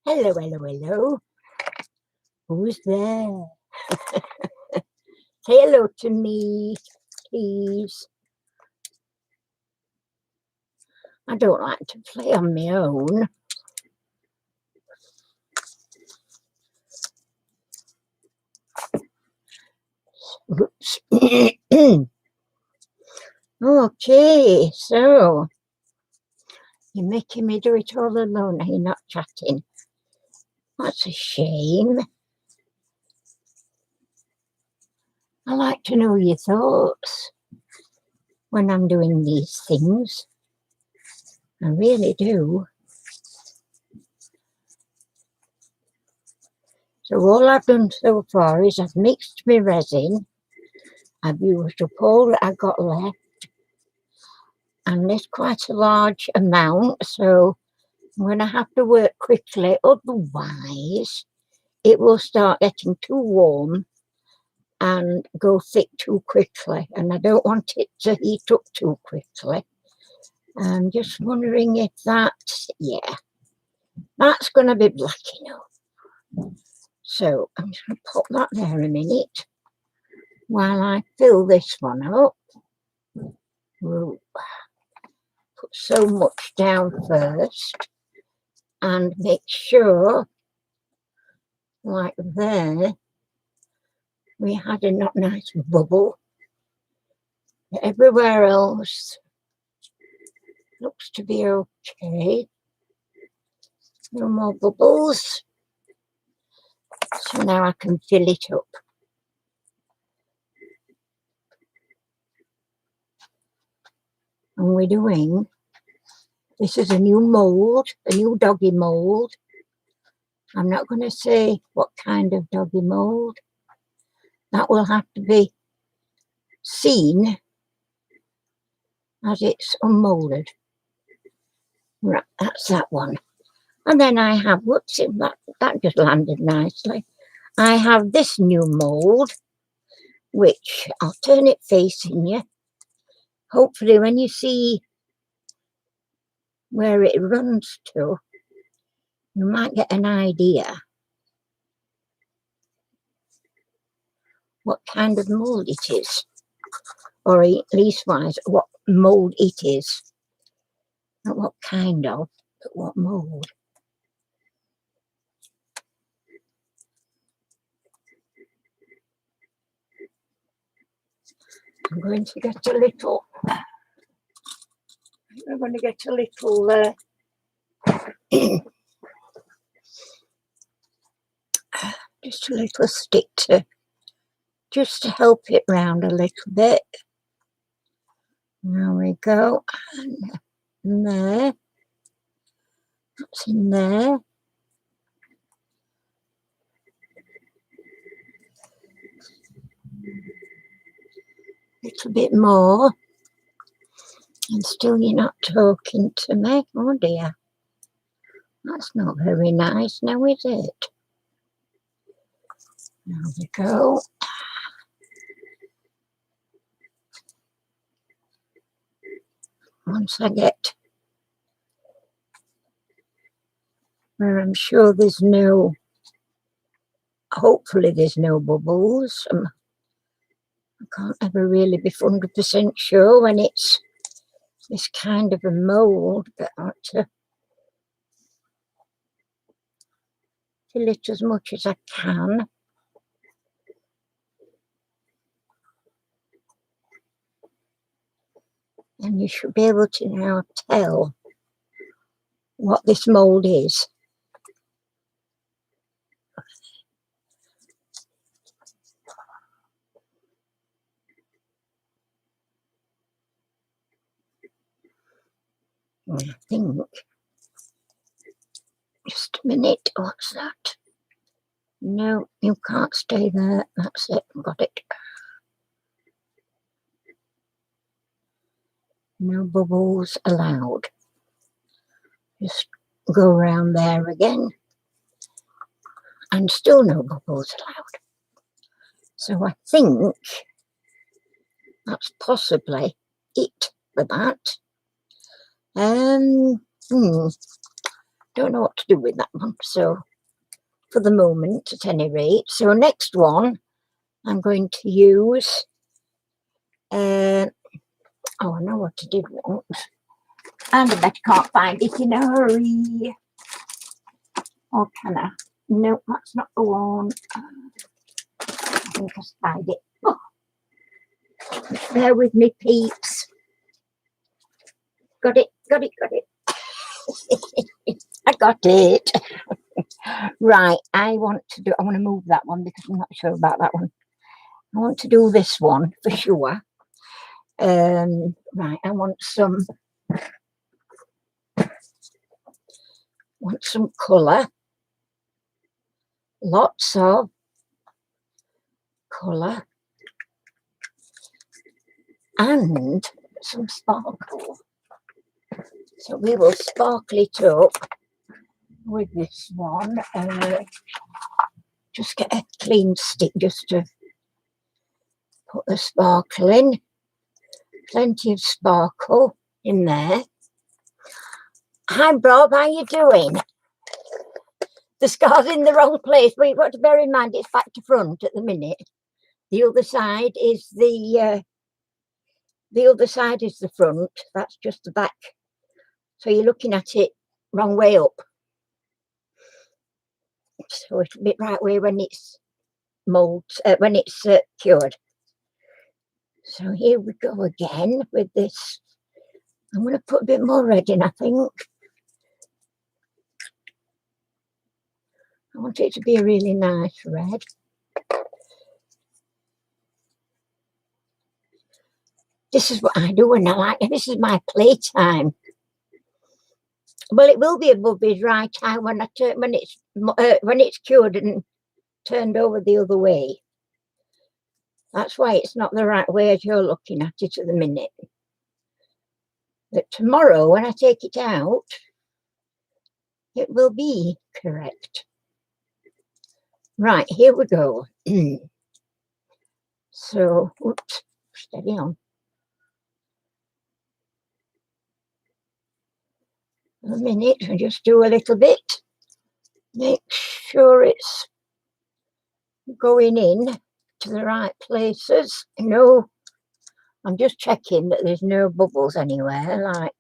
Hello, hello, hello. Who's there? Say hello to me, please. I don't like to play on my own. Oops. Okay, so you're making me do it all alone. Are you not chatting? That's a shame. I like to know your thoughts when I'm doing these things. I really do. So all I've done so far is I've mixed my resin. I've used up all that I got left. And there's quite a large amount, so I'm going to have to work quickly. Otherwise, it will start getting too warm and go thick too quickly. And I don't want it to heat up too quickly. I'm just wondering if that's going to be black enough. So I'm just going to pop that there a minute while I fill this one up. We'll put so much down first and make sure, like there, we had a not nice bubble. Everywhere else looks to be okay. No more bubbles. So now I can fill it up. And we're doing, this is a new mould, a new doggy mould. I'm not going to say what kind of doggy mould. That will have to be seen as it's unmoulded. Right, that's that one. And then I have, whoops, that just landed nicely. I have this new mould, which I'll turn it facing you. Hopefully when you see where it runs to, you might get an idea what kind of mould it is, or at least wise what mould it is. Not what kind of, but what mould. I'm going to get a little, just a little stick just to help it round a little bit. There we go. And there. That's in there. A little bit more. And still you're not talking to me. Oh dear. That's not very nice now, is it? There we go. Once I get where I'm sure there's no, hopefully there's no bubbles. I can't ever really be 100% sure when it's this kind of a mould, but I ought to fill it as much as I can. And you should be able to now tell what this mould is. I think, just a minute, what's that? No, you can't stay there. That's it, got it. No bubbles allowed. Just go around there again. And still no bubbles allowed. So I think that's possibly it for that. Don't know what to do with that one. So for the moment, at any rate. So next one, I'm going to use. Oh, I know what I did want. And I bet I can't find it in a hurry. Or can I? No, that's not the one. I think I spied it. Oh. Bear with me, peeps. Got it, got it, got it. I got it. Right, I want to move that one because I'm not sure about that one. I want to do this one for sure. Right, I want some colour. Lots of colour. And some sparkle. So we will sparkle it up with this one. Just get a clean stick just to put the sparkle in. Plenty of sparkle in there. Hi Bob, how you doing? The scar's in the wrong place, but you've got to bear in mind it's back to front at the minute. The other side is the front. That's just the back. So you're looking at it wrong way up. So it'll be right way when it's cured. So here we go again with this. I'm going to put a bit more red in, I think. I want it to be a really nice red. This is what I do when I like it. This is my playtime. Well, it will be above his right eye when it's cured and turned over the other way. That's why it's not the right way as you're looking at it at the minute. But tomorrow, when I take it out, it will be correct. Right, here we go. So, oops, steady on. A minute, and just do a little bit. Make sure it's going in to the right places. No, I'm just checking that there's no bubbles anywhere, like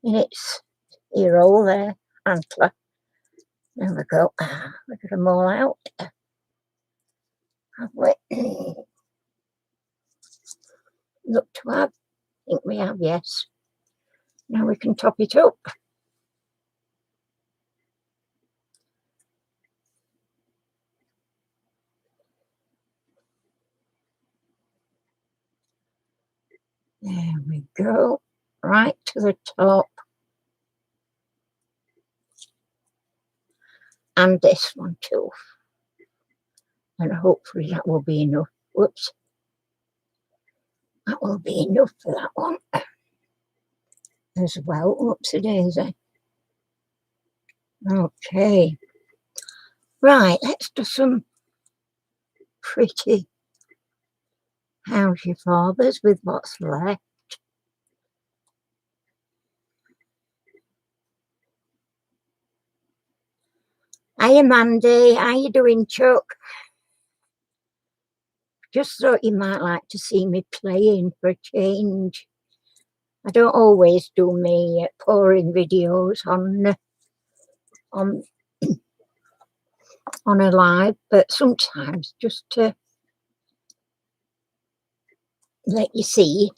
in its ear hole there, antler. There we go. Look at them all out. Have we? Look to have. I think we have, yes. Now we can top it up. There we go. Right to the top. And this one too. And hopefully that will be enough. Whoops. That will be enough for that one as well. Whoopsie daisy. Okay. Right, let's do some pretty housey fathers with what's left. Hiya Mandy, how you doing, Chuck? Just thought you might like to see me playing for a change. I don't always do me pouring videos on on a live, but sometimes just to let you see.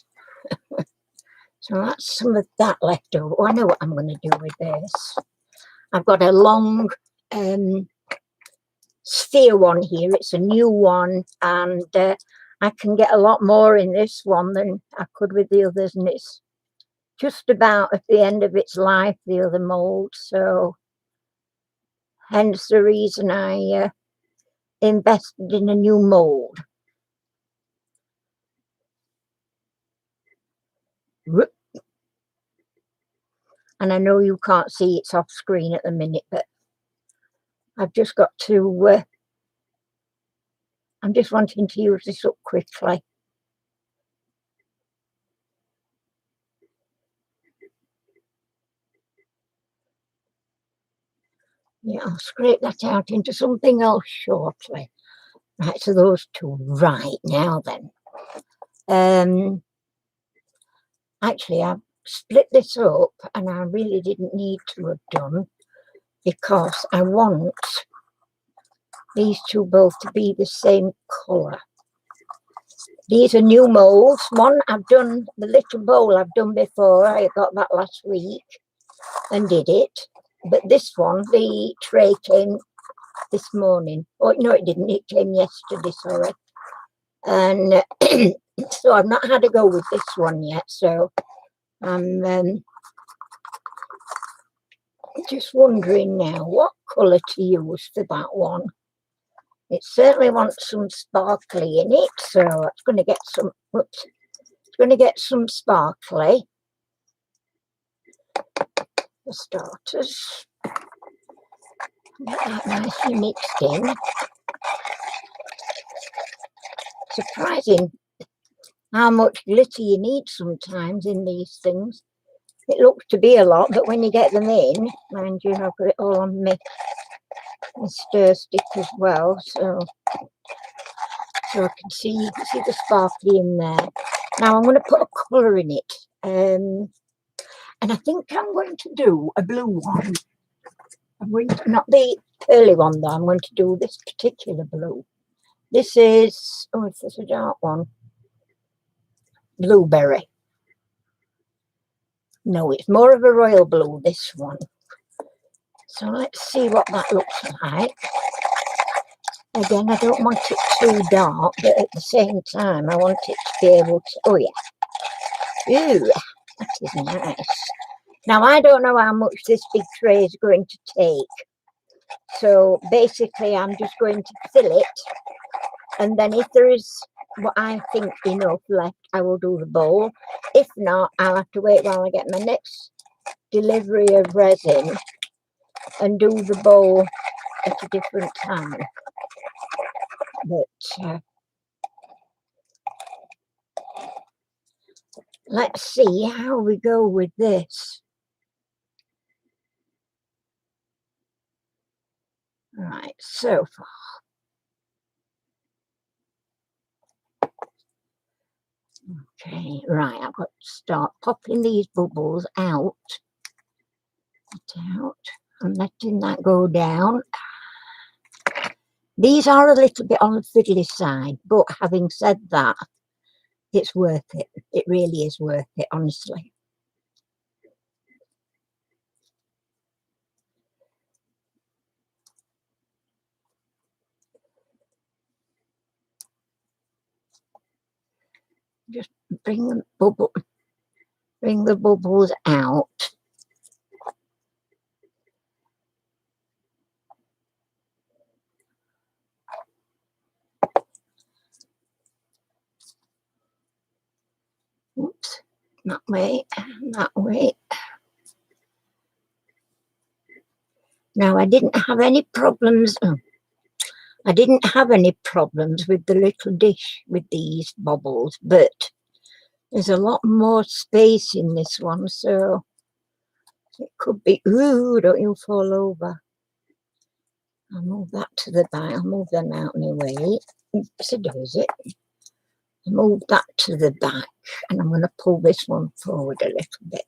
So that's some of that left over. Oh, I know what I'm going to do with this. I've got a long sphere one here. It's a new one, and I can get a lot more in this one than I could with the others, and it's just about at the end of its life, the other mould, so hence the reason I invested in a new mould. And I know you can't see it's off screen at the minute, but I've just got to I'm just wanting to use this up quickly. Yeah, I'll scrape that out into something else shortly. Right, so those two. Right, now then. Actually, I've split this up, and I really didn't need to have done, because I want these two both to be the same colour. These are new moulds. One I've done, the little bowl I've done before. I got that last week and did it. But this one, the tray came this morning. Oh, no, it didn't. It came yesterday, sorry. And so I've not had a go with this one yet. So I'm just wondering now what colour to use for that one. It certainly wants some sparkly in it, so it's going to get some. Oops, it's going to get some sparkly for starters. Get that nicely mixed in. Surprising how much glitter you need sometimes in these things. It looks to be a lot, but when you get them in, mind you, I've got it all on my stir stick as well, so I can see the sparkly in there. Now I'm going to put a colour in it, and I think I'm going to do a blue one. I'm going to, not the pearly one though, I'm going to do this particular blue. This is, oh, is this a dark one? Blueberry. No, it's more of a royal blue, this one. So let's see what that looks like. Again, I don't want it too dark, but at the same time, I want it to be able to, oh yeah. Ooh, that is nice. Now, I don't know how much this big tray is going to take. So basically, I'm just going to fill it. And then if there is what I think enough left, I will do the bowl. If not, I'll have to wait while I get my next delivery of resin and do the bowl at a different time. But let's see how we go with this. Right, so far. Okay, right, I've got to start popping these bubbles out. And letting that go down. These are a little bit on the fiddly side, but having said that, it's worth it. It really is worth it, honestly. Just bring the bubbles out. Oops, that way, that way. Now, I didn't have any problems. I didn't have any problems with the little dish with these bubbles, but there's a lot more space in this one, so it could be. Ooh, don't you fall over. I'll move that to the back. I'll move them out anyway. So does it. Move that to the back, and I'm going to pull this one forward a little bit.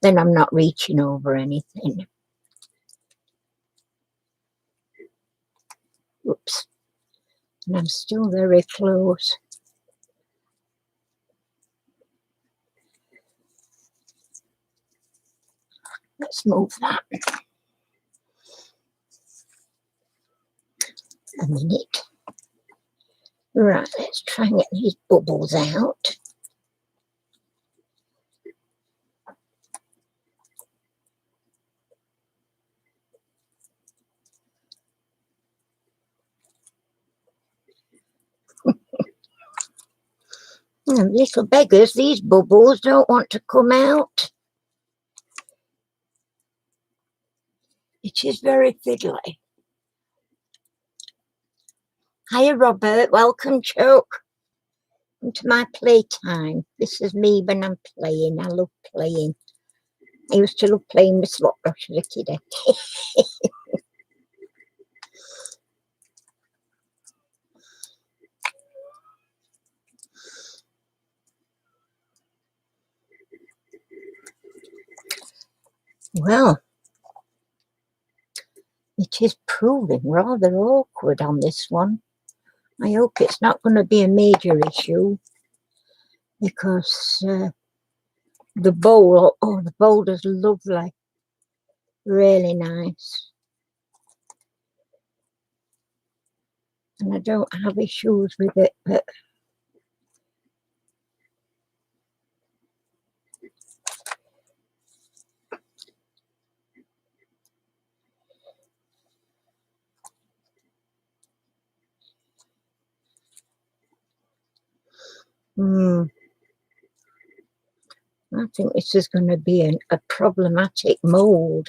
Then I'm not reaching over anything. Oops. And I'm still very close. Let's move that. A minute. Right, let's try and get these bubbles out. Little beggars, these bubbles don't want to come out. It is very fiddly. Hiya, Robert. Welcome, Chuck. Welcome to my playtime. This is me when I'm playing. I love playing. I used to love playing with slot brush as a kid. Well, it is proving rather awkward on this one. I hope it's not going to be a major issue because the bowl, oh, the boulder's lovely. Really nice. And I don't have issues with it, but I think this is going to be a problematic mould,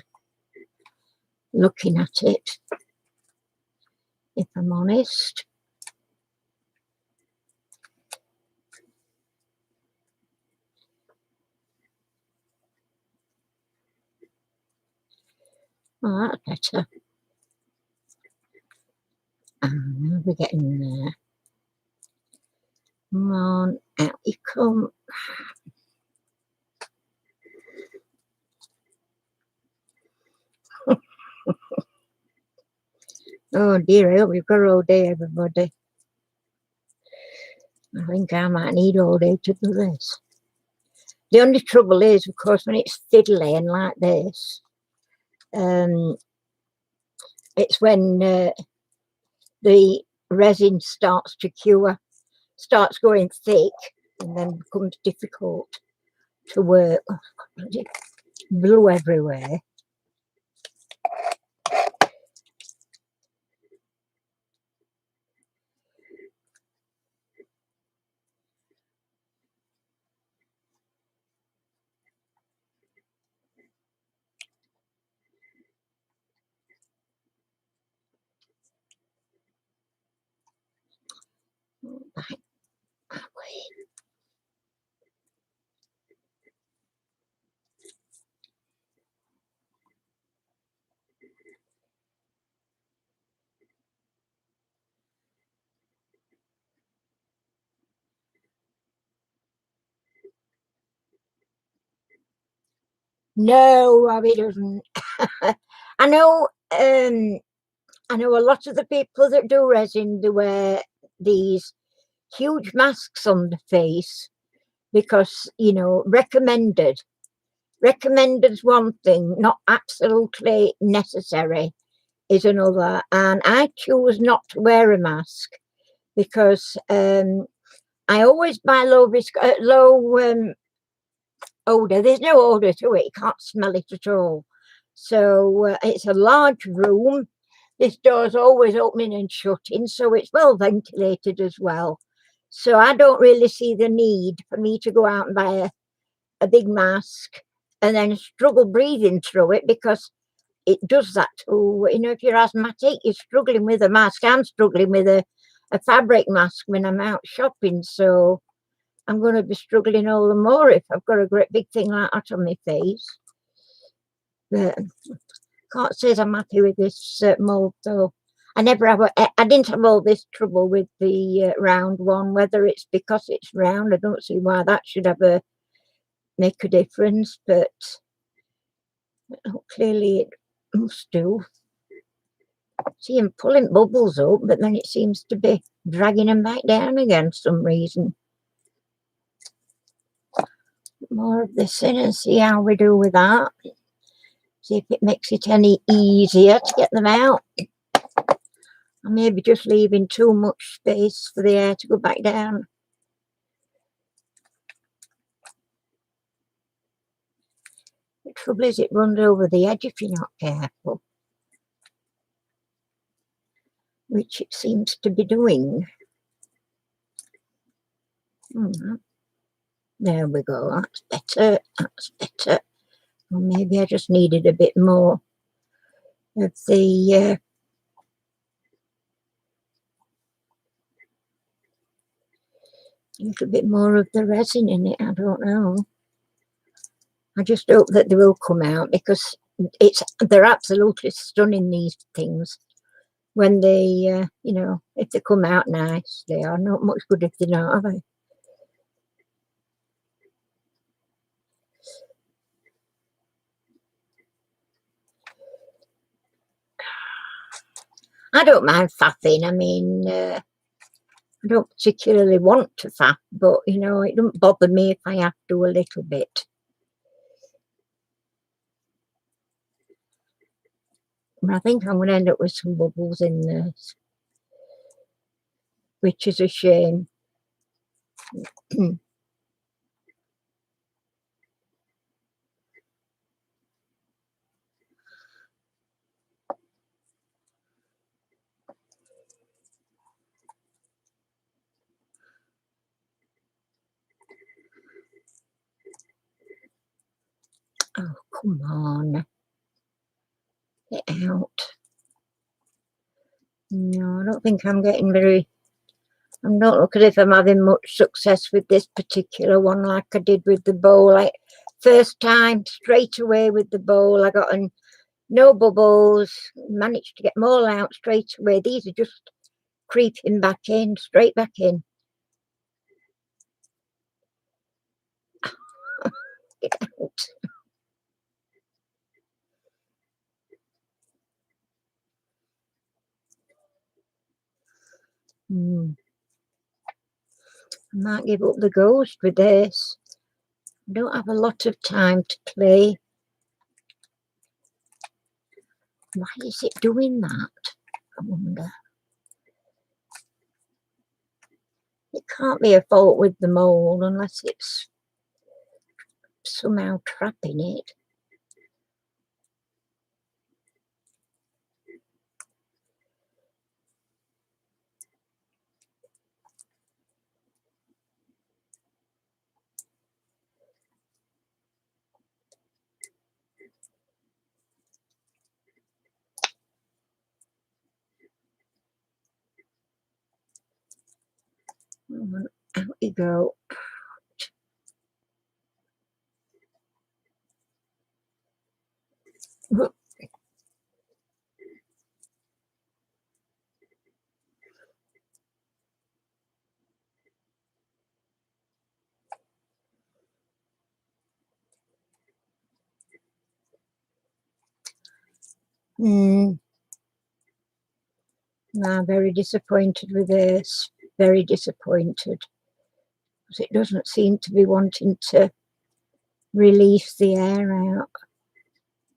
looking at it, if I'm honest. Oh, that's better. Now we're getting there. Come on, out you come. Oh dear, I hope you've got all day, everybody. I think I might need all day to do this. The only trouble is, of course, when it's fiddly and like this, it's when the resin starts to cure, starts going thick, and then becomes difficult to work. Oh, blue everywhere. Back that way. No, Robbie doesn't. I know. I know a lot of the people that do resin, they wear these huge masks on the face because, you know, recommended. Recommended's one thing, not absolutely necessary is another. And I choose not to wear a mask because I always buy low odor. There's no odor to it. You can't smell it at all. So it's a large room. This door's always opening and shutting, so it's well ventilated as well. So I don't really see the need for me to go out and buy a big mask and then struggle breathing through it because it does that too. You know, if you're asthmatic, you're struggling with a mask. I'm struggling with a fabric mask when I'm out shopping. So I'm going to be struggling all the more if I've got a great big thing like that on my face. But can't say I'm happy with this mould though. I didn't have all this trouble with the round one. Whether it's because it's round, I don't see why that should make a difference. But clearly it must do. See him pulling bubbles up, but then it seems to be dragging them back down again for some reason. More of this in and see how we do with that. See if it makes it any easier to get them out. Or maybe just leaving too much space for the air to go back down. The trouble is it runs over the edge if you're not careful, which it seems to be doing. There we go, that's better, that's better. Or maybe I just needed a bit more of the a little bit more of the resin in it, I don't know. I just hope that they will come out, because they're absolutely stunning, these things. When they, you know, if they come out nice, they are not much good if they don't, are they? I don't mind faffing. I mean, I don't particularly want to faff, but, you know, it doesn't bother me if I have to a little bit. I think I'm going to end up with some bubbles in this, which is a shame. Oh, come on. Get out. No, I don't think I'm getting very... I don't look as if I'm having much success with this particular one like I did with the bowl. Like, first time, straight away with the bowl, I got no bubbles, managed to get them all out straight away. These are just creeping back in, straight back in. Get out. I might give up the ghost with this. I don't have a lot of time to play. Why is it doing that? I wonder. It can't be a fault with the mould unless it's somehow trapping it. Out you go. I'm very disappointed with this. Very disappointed. Because it doesn't seem to be wanting to release the air out.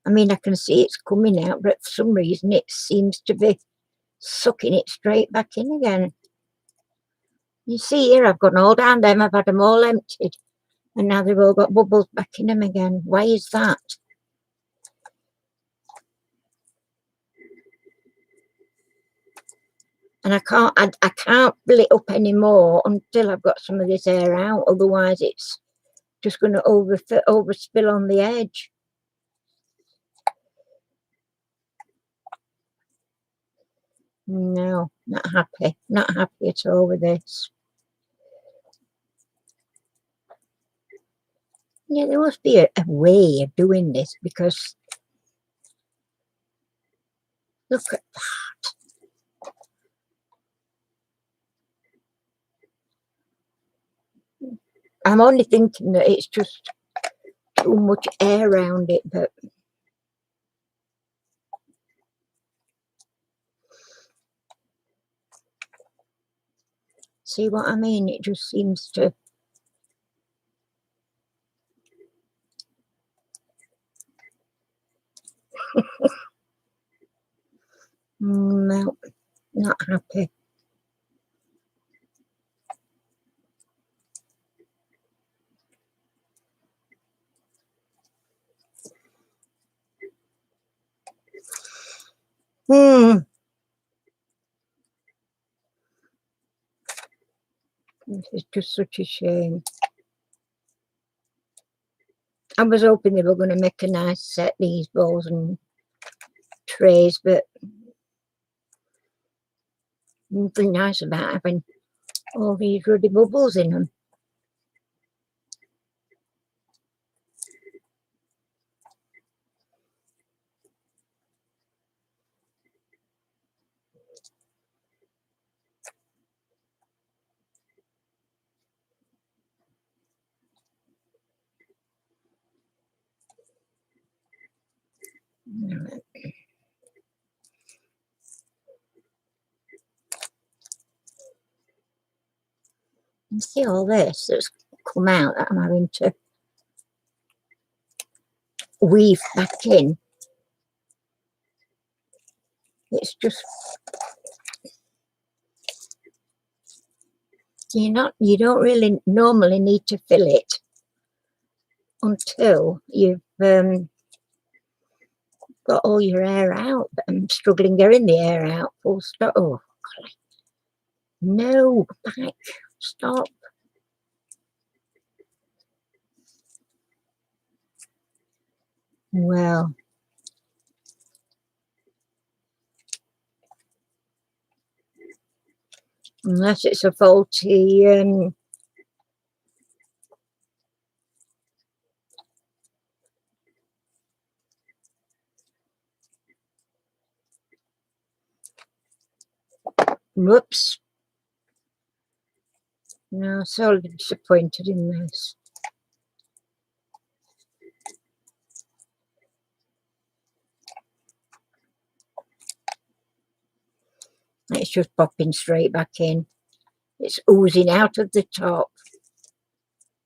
I mean, I can see it's coming out, but for some reason it seems to be sucking it straight back in again. You see here, I've gone all down them, I've had them all emptied, and now they've all got bubbles back in them again. Why is that? And I can't fill it up anymore until I've got some of this air out, otherwise it's just going to overspill on the edge. No, not happy at all with this. Yeah, there must be a way of doing this, because look at that. I'm only thinking that it's just too much air around it, but See what I mean? It just seems to... No, not happy. It's just such a shame. I was hoping they were going to make a nice set, these bowls and trays, but nothing nice about having all these ruddy bubbles in them. You see all this that's come out that I'm having to weave back in. It's just, you don't really normally need to fill it until you've got all your air out. But I'm struggling getting the air out, full stop. Oh, God. No, back, stop. Well, unless it's a faulty whoops. No, so disappointed in this. It's just popping straight back in. It's oozing out of the top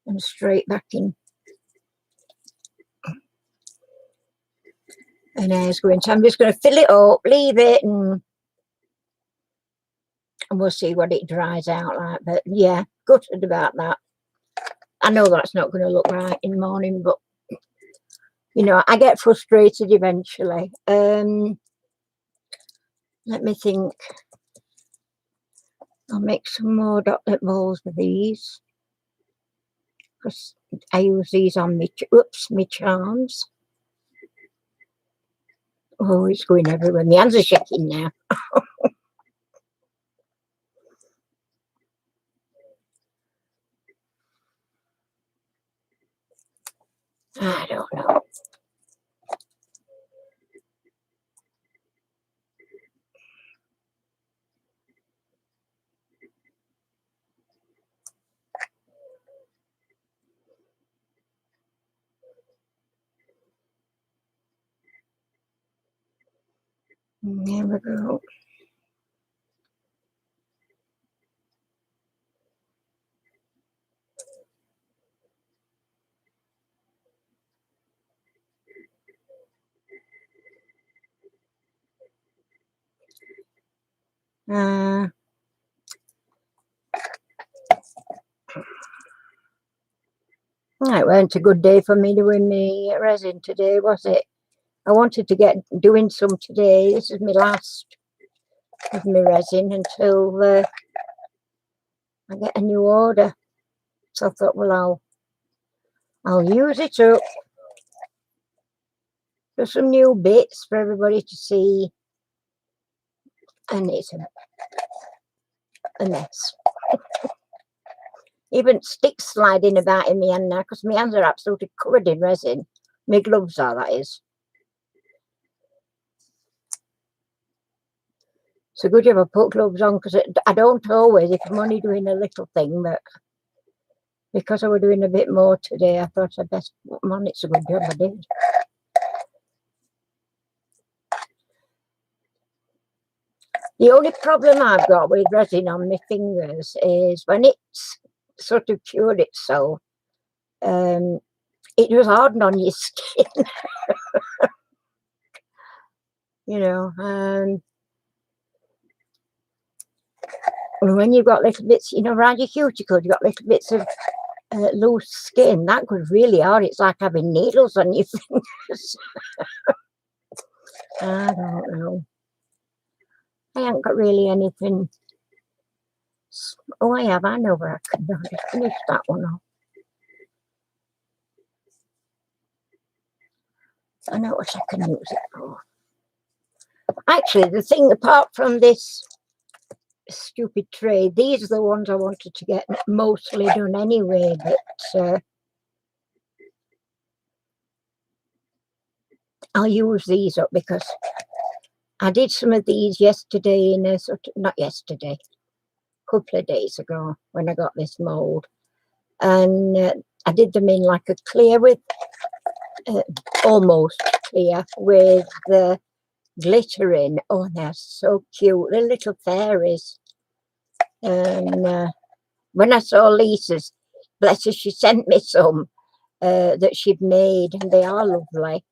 and straight back in. And air's going. So I'm just going to fill it up, leave it, and we'll see what it dries out like. But yeah, gutted about that. I know that's not going to look right in the morning, but you know, I get frustrated eventually. Let me think. I'll make some more dotlet balls with these because I use these on my charms. Oh, it's going everywhere. My hands are shaking now. I don't know. There we go. It weren't a good day for me doing my resin today, was it? I wanted to get doing some today. This is my last of my resin until I get a new order. So I thought, well, I'll use it up. There's some new bits for everybody to see, and it's a mess. Even sticks sliding about in my hand now because my hands are absolutely covered in resin. My gloves are, that is. So good job I put gloves on because I don't always, if I'm only doing a little thing, but because I was doing a bit more today, I thought I'd best put them on. It's a good job I did. The only problem I've got with resin on my fingers is when it's sort of cured itself, it was harden on your skin, you know. And when you've got little bits, you know, around your cuticle, you've got little bits of loose skin, that could really hurt. It's like having needles on your fingers. I don't know. I haven't got really anything. Oh, I have. I know where I can finish that one off. I know what I can use it for. Actually, the thing, apart from this stupid tray, these are the ones I wanted to get mostly done anyway, but I'll use these up because I did some of these yesterday in a sort of, not yesterday, a couple of days ago when I got this mould, and I did them in like a clear with almost clear with the glitter in. Oh, they're so cute. They're little fairies. And when I saw Lisa's, bless her, she sent me some that she'd made, and they are lovely.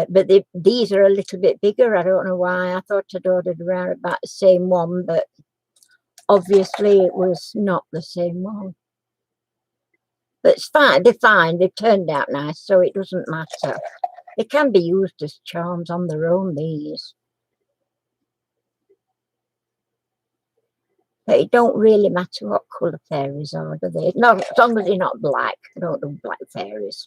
But these are a little bit bigger. I don't know why. I thought I'd ordered around about the same one, but obviously it was not the same one. But it's fine. They're fine. They've turned out nice, so it doesn't matter. They can be used as charms on their own, these. But it don't really matter what colour fairies are, do they? Not as long as they're not black. I don't do black fairies.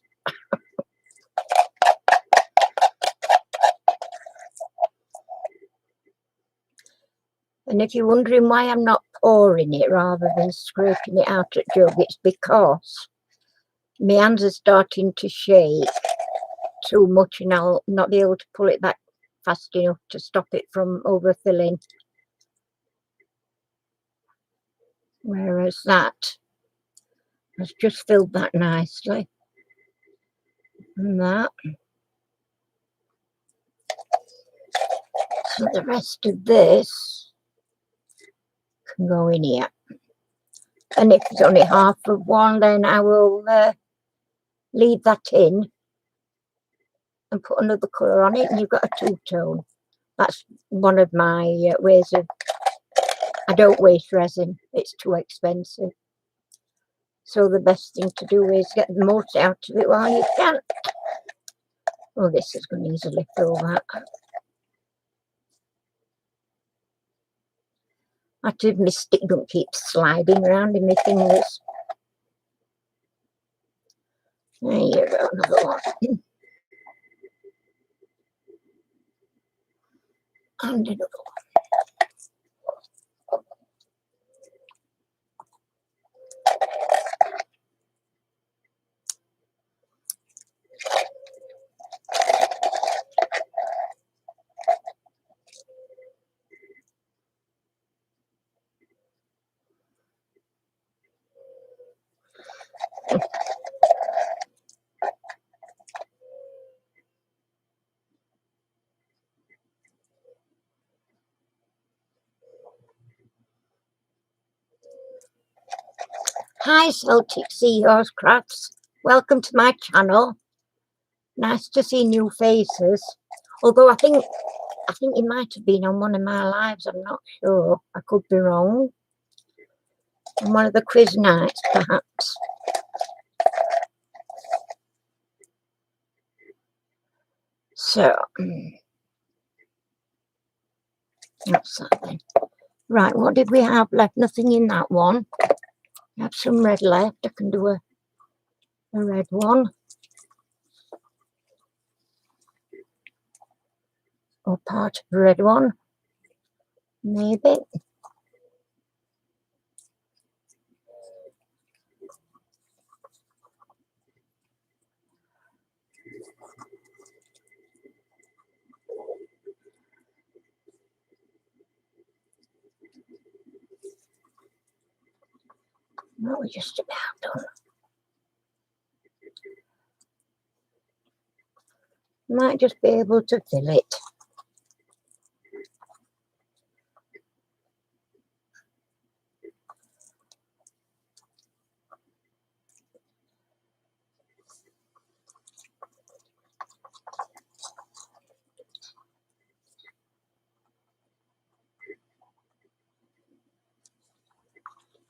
And if you're wondering why I'm not pouring it rather than scraping it out at jug, it's because my hands are starting to shake too much and I'll not be able to pull it back fast enough to stop it from overfilling. Whereas that has just filled that nicely. And that. So the rest of this can go in here. And if it's only half of one, then I will leave that in and put another colour on it, and you've got a two-tone. That's one of my ways of... I don't waste resin. It's too expensive. So the best thing to do is get the most out of it while you can. Oh, this is going to easily fill that. I have to, my stick don't keep sliding around in my fingers. There you go, another one. And another one. Hi, Celtic Seahorse Crafts. Welcome to my channel. Nice to see new faces. Although I think it might have been on one of my lives. I'm not sure. I could be wrong. On one of the quiz nights, perhaps. So, that's that then. Right, what did we have left? Nothing in that one. I have some red left. I can do a red one. Or part of a red one. Maybe. No, we're just about done. Might just be able to fill it.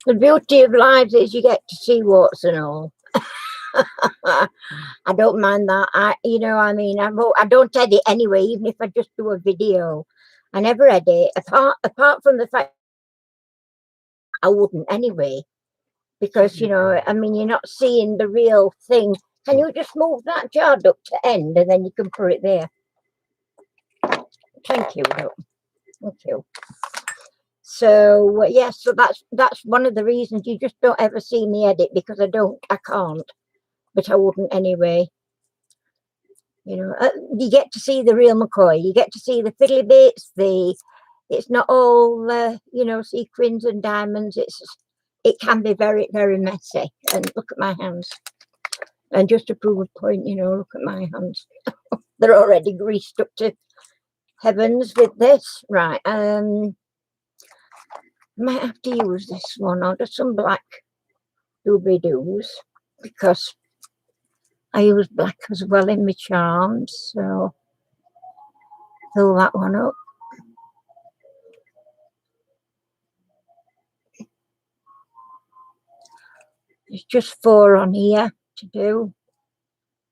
The beauty of lives is you get to see warts and all. I don't mind that. I mean, I don't edit anyway. Even if I just do a video, I never edit. Apart from the fact I wouldn't anyway, because I mean, you're not seeing the real thing. Can you just move that jar up to end, and then you can put it there? Thank you. Thank you. So yes, so that's one of the reasons you just don't ever see me edit, because I can't, but I wouldn't anyway. You get to see the real McCoy. You get to see the fiddly bits. It's not all sequins and diamonds. It can be very, very messy. And look at my hands. And just to prove a point, look at my hands. They're already greased up to heavens with this. Right. Might have to use this one. I'll do some black doobly-doos, because I use black as well in my charms. So fill that one up. There's just 4 on here to do.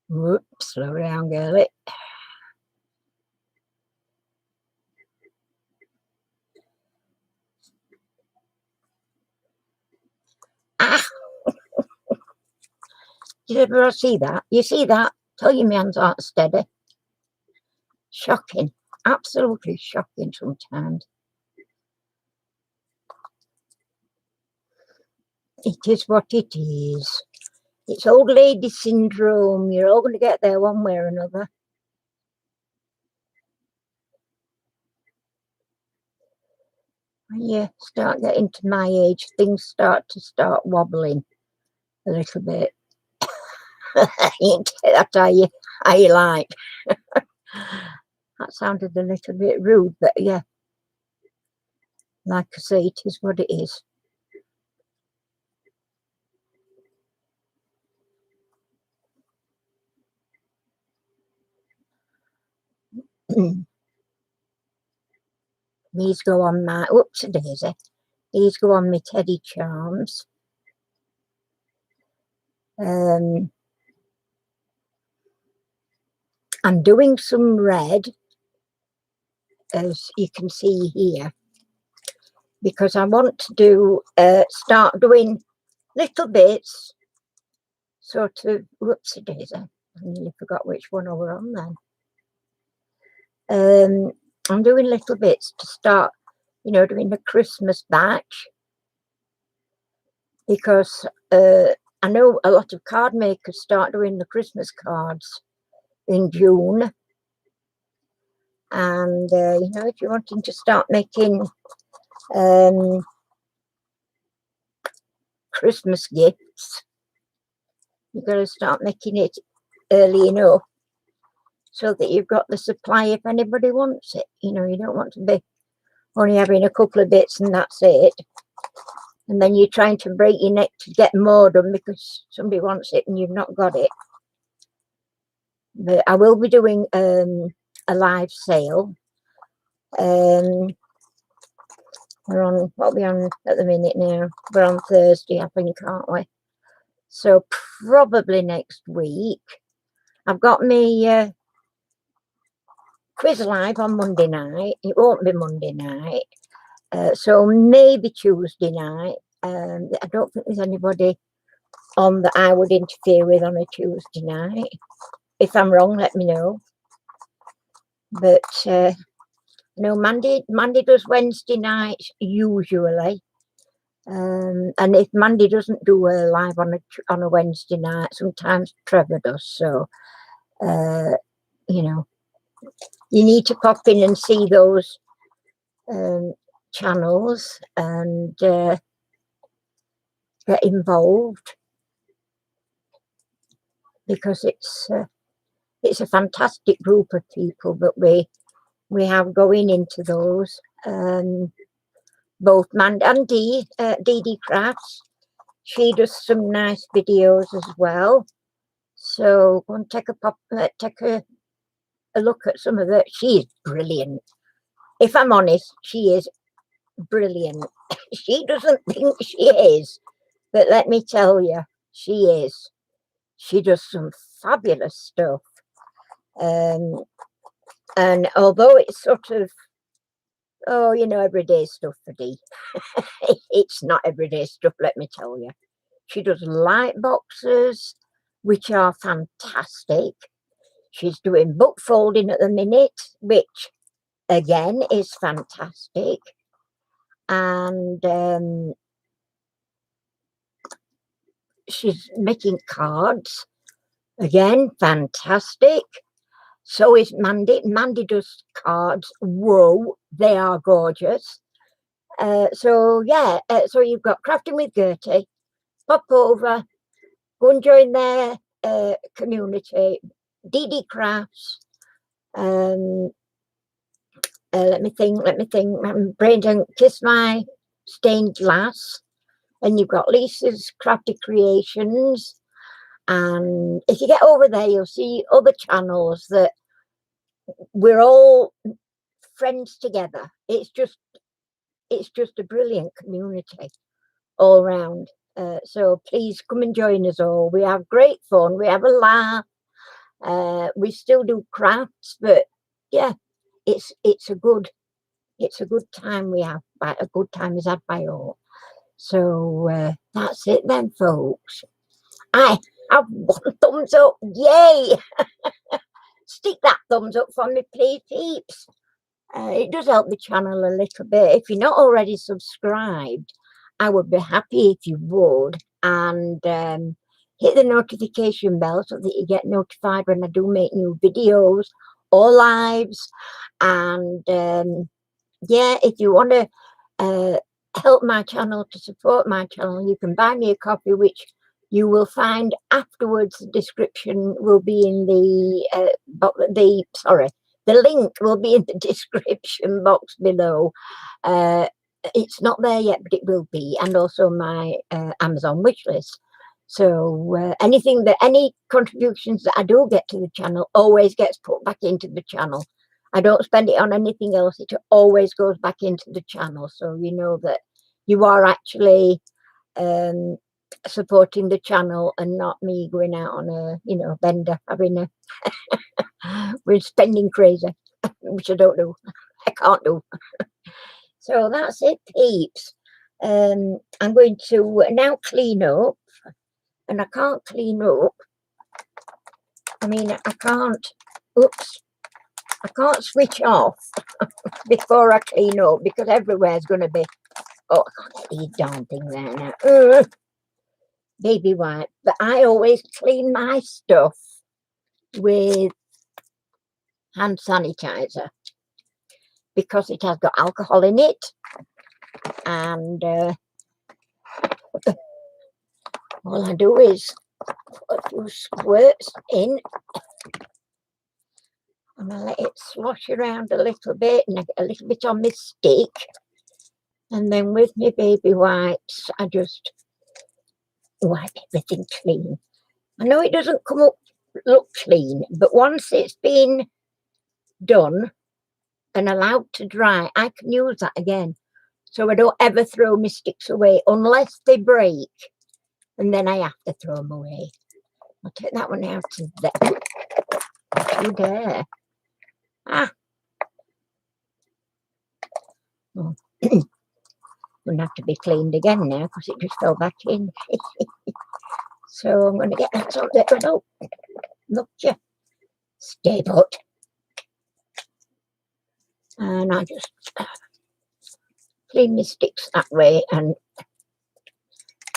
Whoops, slow down, girlie. Ah! Did you ever see that? You see that? Tell you my hands aren't steady. Shocking. Absolutely shocking sometimes. It is what it is. It's old lady syndrome. You're all going to get there one way or another. When you start getting to my age, things start wobbling a little bit. That's how you like. That sounded a little bit rude, but yeah. Like I say, it is what it is. These go on my, whoops, daisy. These go on my teddy charms. I'm doing some red, as you can see here, because I want to start doing little bits, sort of, whoopsie daisy. I nearly forgot which one I were on then. I'm doing little bits to start, doing the Christmas batch, because I know a lot of card makers start doing the Christmas cards in June. And, if you're wanting to start making Christmas gifts, you've got to start making it early enough so that you've got the supply if anybody wants it. You don't want to be only having a couple of bits and that's it. And then you're trying to break your neck to get more done because somebody wants it and you've not got it. But I will be doing a live sale. We're on, what are we on at the minute now? We're on Thursday, I think, aren't we? So probably next week. I've got me quiz live on Monday night. It won't be Monday night. So maybe Tuesday night. I don't think there's anybody on that I would interfere with on a Tuesday night. If I'm wrong, let me know. But no, Mandy does Wednesday nights usually. And if Mandy doesn't do a live on a Wednesday night, sometimes Trevor does. So, you need to pop in and see those channels and get involved, because it's a fantastic group of people that we have going into those. Both Mandy and Dee Crafts. She does some nice videos as well. So go and take a look at some of that. She is brilliant. If I'm honest, she is brilliant. She doesn't think she is, but let me tell you, she is. She does some fabulous stuff. And although it's sort of, oh, you know, everyday stuff for Dee, it's not everyday stuff, let me tell you. She does light boxes, which are fantastic. She's doing book folding at the minute, which again is fantastic. And she's making cards, again, fantastic. So is Mandy. Mandy does cards. Whoa, they are gorgeous. So yeah, so you've got Crafting with Gertie. Pop over, go and join their community. DD Crafts. Let me think. My brain don't kiss my stained glass. And you've got Lisa's Crafty Creations. And if you get over there, you'll see other channels that we're all friends together. It's just a brilliant community all round. So please come and join us all. We have great fun. We have a laugh. We still do crafts, but yeah, it's a good time we have. A good time is had by all. So that's it then, folks. I have one thumbs up. Yay! Stick that thumbs up for me, please, peeps. It does help the channel a little bit. If you're not already subscribed, I would be happy if you would. And hit the notification bell so that you get notified when I do make new videos or lives. And yeah, if you want to help my channel, to support my channel, you can buy me a copy, which you will find afterwards. The description will be in the link will be in the description box below. It's not there yet, but it will be, and also my Amazon wish list. So any contributions that I do get to the channel always gets put back into the channel. I don't spend it on anything else. It always goes back into the channel. So you know that you are actually supporting the channel and not me going out on a bender, having a we're spending crazy, which I don't do. I can't do. So that's it, peeps. I'm going to now clean up, and I can't clean up. I mean, I can't. Oops. I can't switch off before I clean up because everywhere's going to be. Oh, I can't get these darn things there now. Baby wipe. But I always clean my stuff with hand sanitizer because it has got alcohol in it, and all I do is put a few squirts in and I let it slosh around a little bit, and I get a little bit on my stick, and then with my baby wipes I just wipe everything clean. I know it doesn't look clean, but once it's been done and allowed to dry, I can use that again. So I don't ever throw my sticks away unless they break, and then I have to throw them away. I'll take that one out of there. To there. Oh. Going to have to be cleaned again now because it just fell back in. So I'm going to get that sorted. Oh, look, you stay put. And I just clean my sticks that way and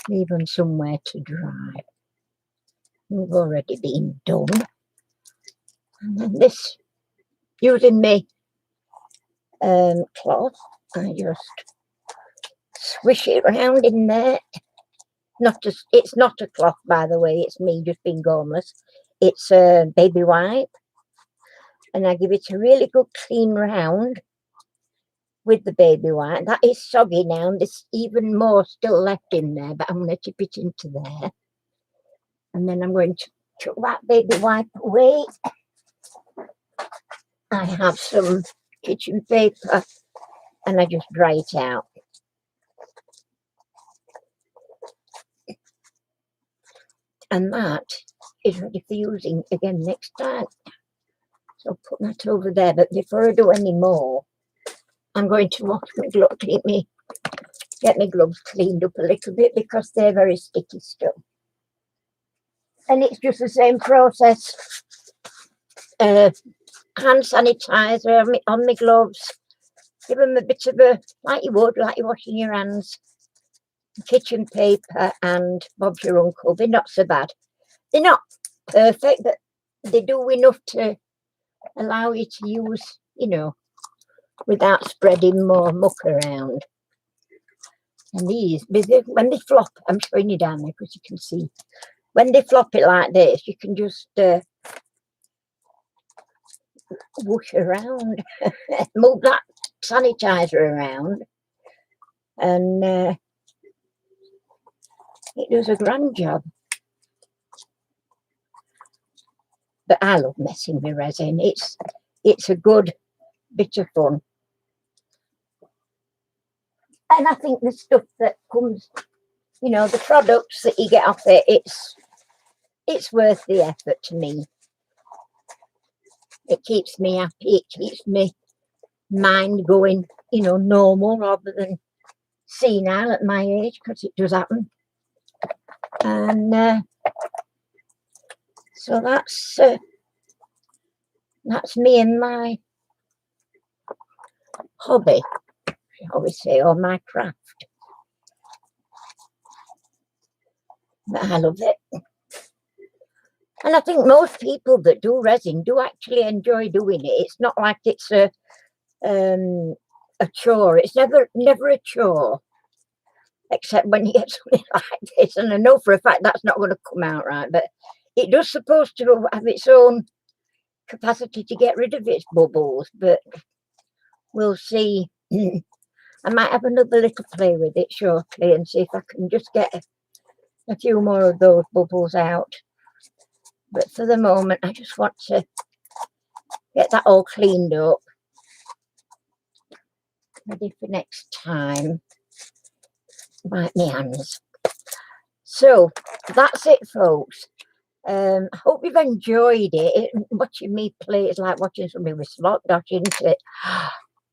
leave them somewhere to dry. They've already been done. And then this, using me cloth, I just swish it around in there. It's not a cloth, by the way. It's me just being gormless. It's a baby wipe, and I give it a really good clean round with the baby wipe. That is soggy now, and there's even more still left in there, but I'm going to tip it into there, and then I'm going to chuck that baby wipe away. I have some kitchen paper and I just dry it out. And that is ready for using again next time. So I'll put that over there. But before I do any more, I'm going to wash my gloves, get my gloves cleaned up a little bit because they're very sticky still. And it's just the same process. Hand sanitizer on my gloves. Give them a bit of a, like you would, like you're washing your hands. Kitchen paper and Bob's your uncle. They're not so bad. They're not perfect, but they do enough to allow you to use, you know, without spreading more muck around. And these, when they flop, I'm showing you down there because you can see. When they flop it like this, you can just whoosh around, move that sanitizer around, and it does a grand job. But I love messing with resin. It's a good bit of fun. And I think the stuff that comes, you know, the products that you get off it, it's worth the effort to me. It keeps me happy. It keeps me mind going, you know, normal rather than senile at my age, because it does happen. And so that's me and my hobby, shall we say, or my craft. But I love it. And I think most people that do resin do actually enjoy doing it. It's not like it's a chore. It's never a chore, except when you get something like this. And I know for a fact that's not going to come out right, but it does supposed to have its own capacity to get rid of its bubbles. But we'll see. I might have another little play with it shortly and see if I can just get a few more of those bubbles out. But for the moment, I just want to get that all cleaned up, ready for next time. Bite my hands. So that's it, folks. I hope you've enjoyed it. Watching me play is like watching somebody with slot dodge, isn't it?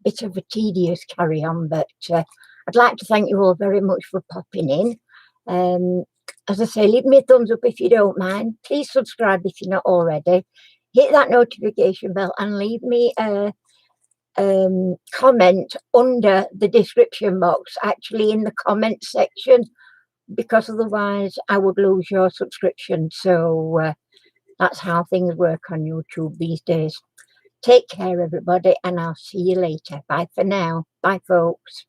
Bit of a tedious carry on, but I'd like to thank you all very much for popping in. As I say, leave me a thumbs up if you don't mind. Please subscribe if you're not already. Hit that notification bell and leave me a comment under the description box, actually in the comment section, because otherwise I would lose your subscription. So that's how things work on YouTube these days. Take care, everybody, and I'll see you later. Bye for now. Bye, folks.